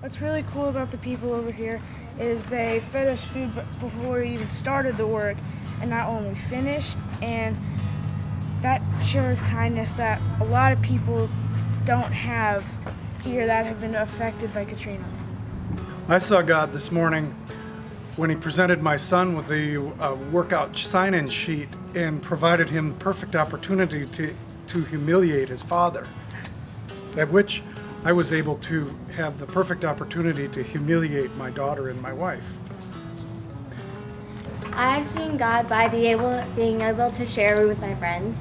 What's really cool about the people over here is they fed us food before we even started the work, and not only finished, and that shows kindness that a lot of people don't have here that have been affected by Katrina. I saw God this morning when He presented my son with a workout sign-in sheet and provided him the perfect opportunity to humiliate his father, at which I was able to have the perfect opportunity to humiliate my daughter and my wife. I've seen God by being able to share with my friends.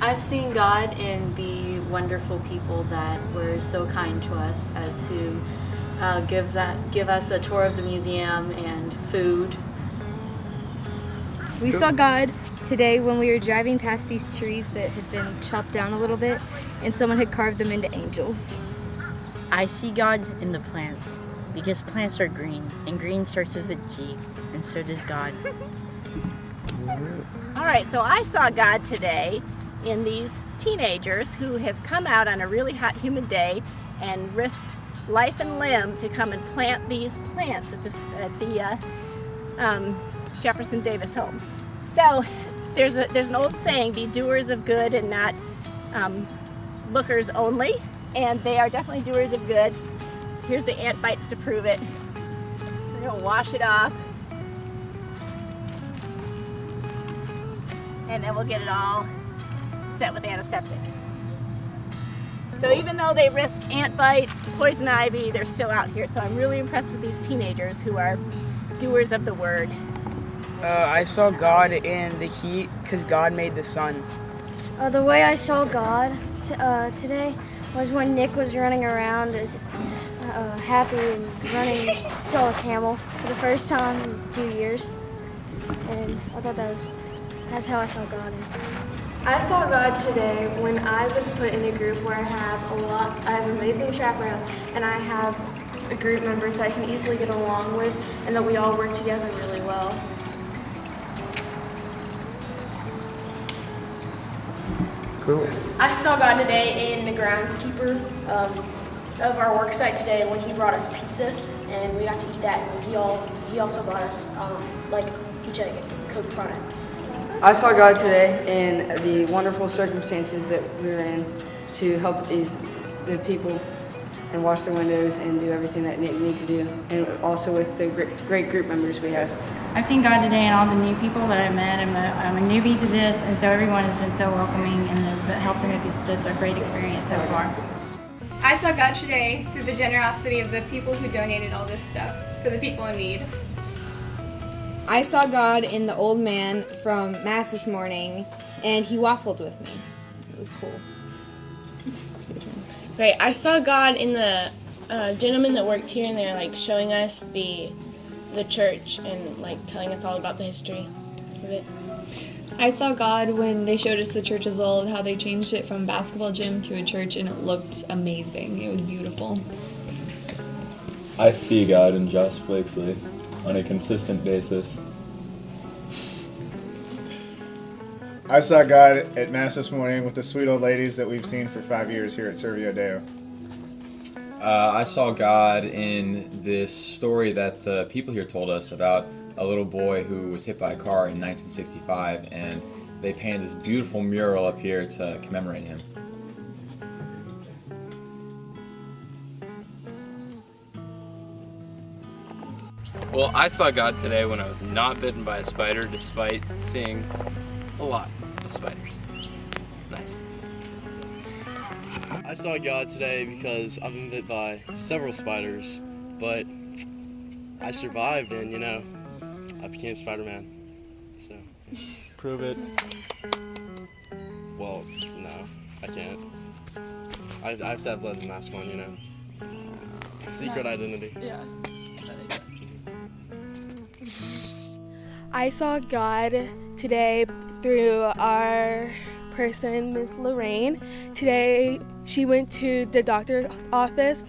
I've seen God in the wonderful people that were so kind to us as to give us a tour of the museum and food. We saw God today when we were driving past these trees that had been chopped down a little bit, and someone had carved them into angels. I see God in the plants, because plants are green, and green starts with a G, and so does God. All right, so I saw God today in these teenagers who have come out on a really hot, humid day and risked life and limb to come and plant these plants at the Jefferson Davis home. So there's an old saying, be doers of good and not lookers only, and they are definitely doers of good. Here's the ant bites to prove it. We're gonna wash it off, and then we'll get it all set with antiseptic. So even though they risk ant bites, poison ivy, they're still out here. So I'm really impressed with these teenagers who are doers of the word. I saw God in the heat because God made the sun. The way I saw God today was when Nick was running around as happy and running, saw a camel for the first time in 2 years. And I thought that's how I saw God. I saw God today when I was put in a group where I have an amazing chaperone, and I have a group members that I can easily get along with, and that we all work together really well. Cool. I saw God today in the groundskeeper of our work site today when he brought us pizza, and we got to eat that, and he also brought us each other a Coke product. I saw God today in the wonderful circumstances that we were in to help the people and wash their windows and do everything that they need to do, and also with the great group members we have. I've seen God today and all the new people that I've met. I'm a newbie to this, and so everyone has been so welcoming and has helped to make this just a great experience so far. I saw God today through the generosity of the people who donated all this stuff for the people in need. I saw God in the old man from Mass this morning, and he waffled with me. It was cool. Right, I saw God in the gentlemen that worked here, and they're showing us the church and telling us all about the history of it. I saw God when they showed us the church as well, and how they changed it from a basketball gym to a church, and it looked amazing. It was beautiful. I see God in Josh Blakesley on a consistent basis. I saw God at Mass this morning with the sweet old ladies that we've seen for 5 years here at Servio Deo. I saw God in this story that the people here told us about a little boy who was hit by a car in 1965, and they painted this beautiful mural up here to commemorate him. Well, I saw God today when I was not bitten by a spider, despite seeing a lot of spiders. Nice. I saw God today because I've been bit by several spiders, but I survived, and I became Spider-Man. So. Prove it. Well, no, I can't. I have to have leather mask on, Secret identity. Yeah. I saw God today through our person, Miss Lorraine. Today she went to the doctor's office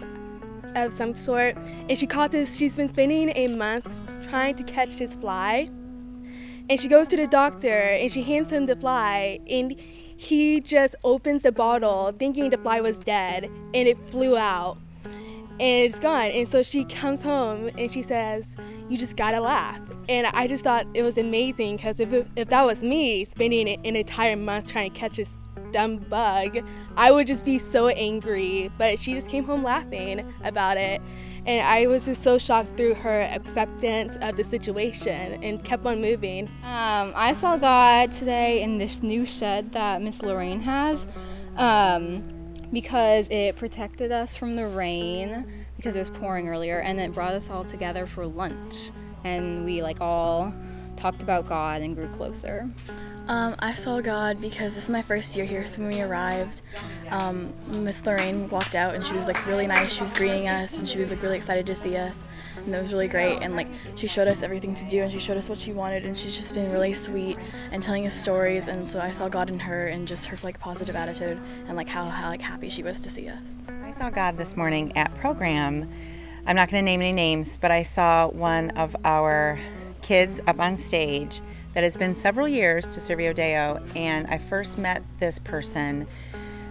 of some sort, and she caught this. She's been spending a month trying to catch this fly, and she goes to the doctor and she hands him the fly, and he just opens the bottle thinking the fly was dead, and it flew out. and it's gone. And so she comes home and she says, "You just gotta laugh." And I just thought it was amazing, because if that was me spending an entire month trying to catch this dumb bug, I would just be so angry. But she just came home laughing about it. And I was just so shocked through her acceptance of the situation and kept on moving. I saw God today in this new shed that Miss Lorraine has, because it protected us from the rain because it was pouring earlier, and it brought us all together for lunch, and we all talked about God and grew closer. I saw God because this is my first year here, so when we arrived, Miss Lorraine walked out and she was really nice. She was greeting us and she was really excited to see us, and that was really great. And she showed us everything to do and she showed us what she wanted, and she's just been really sweet and telling us stories. And so I saw God in her and just her positive attitude and how happy she was to see us. I saw God this morning at program. I'm not going to name any names, but I saw one of our kids up on stage that has been several years to Servio Deo, and I first met this person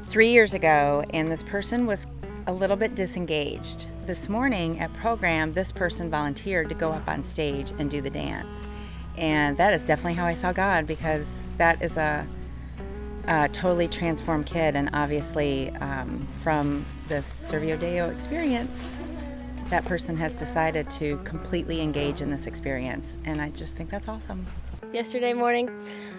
3 years ago, and this person was a little bit disengaged. This morning at program, this person volunteered to go up on stage and do the dance, and that is definitely how I saw God, because that is a totally transformed kid, and obviously from this Servio Deo experience, that person has decided to completely engage in this experience, and I just think that's awesome. Yesterday morning,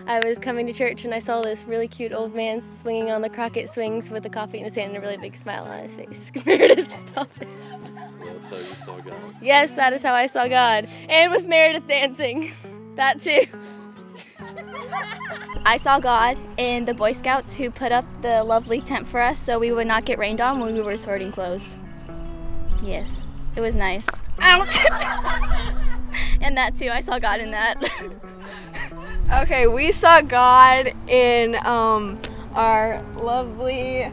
I was coming to church and I saw this really cute old man swinging on the Crockett swings with a coffee in his hand and a really big smile on his face. Meredith, stop it. That's how you saw God? Yes, that is how I saw God. And with Meredith dancing. That too. I saw God in the Boy Scouts who put up the lovely tent for us so we would not get rained on when we were sorting clothes. Yes, it was nice. Ouch! And that too, I saw God in that. Okay, we saw God in our lovely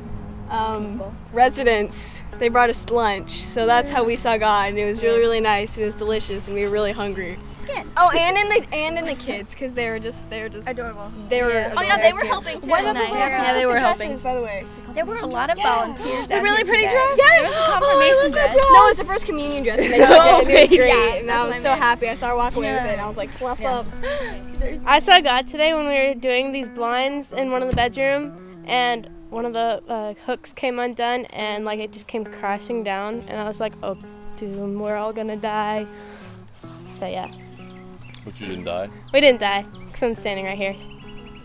residence. They brought us lunch, so that's how we saw God, and it was really, really nice, and it was delicious, and we were really hungry. Yeah. Oh, and in the kids, because they were just adorable. They were. Yeah. Oh yeah, they were helping too. What about Nice. yeah, they were helping. By the way, there were a lot of volunteers. The out really here pretty today. dress. Yes. It was a confirmation dress. No, it was the first communion dress, and they took it, and it was great, and I was so happy. I saw her walk away with it, and I was like, bless up. I saw God today when we were doing these blinds in one of the bedroom, and one of the hooks came undone, and it just came crashing down, and I was like, oh, doom, we're all gonna die. So yeah. But you didn't die? We didn't die, because I'm standing right here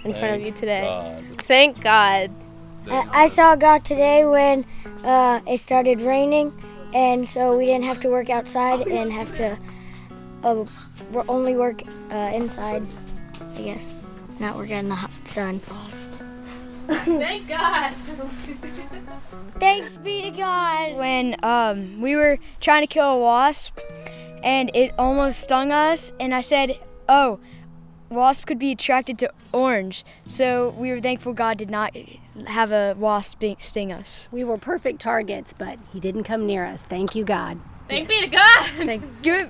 in front of you today. God. Thank God. I saw God today when it started raining, and so we didn't have to work outside and have to only work inside, I guess. Not work in the hot sun. Thank God. Thanks be to God. When we were trying to kill a wasp, and it almost stung us, and I said, oh, wasp could be attracted to orange. So we were thankful God did not have a wasp sting us. We were perfect targets, but he didn't come near us. Thank you, God. Thank be to God. Thank you.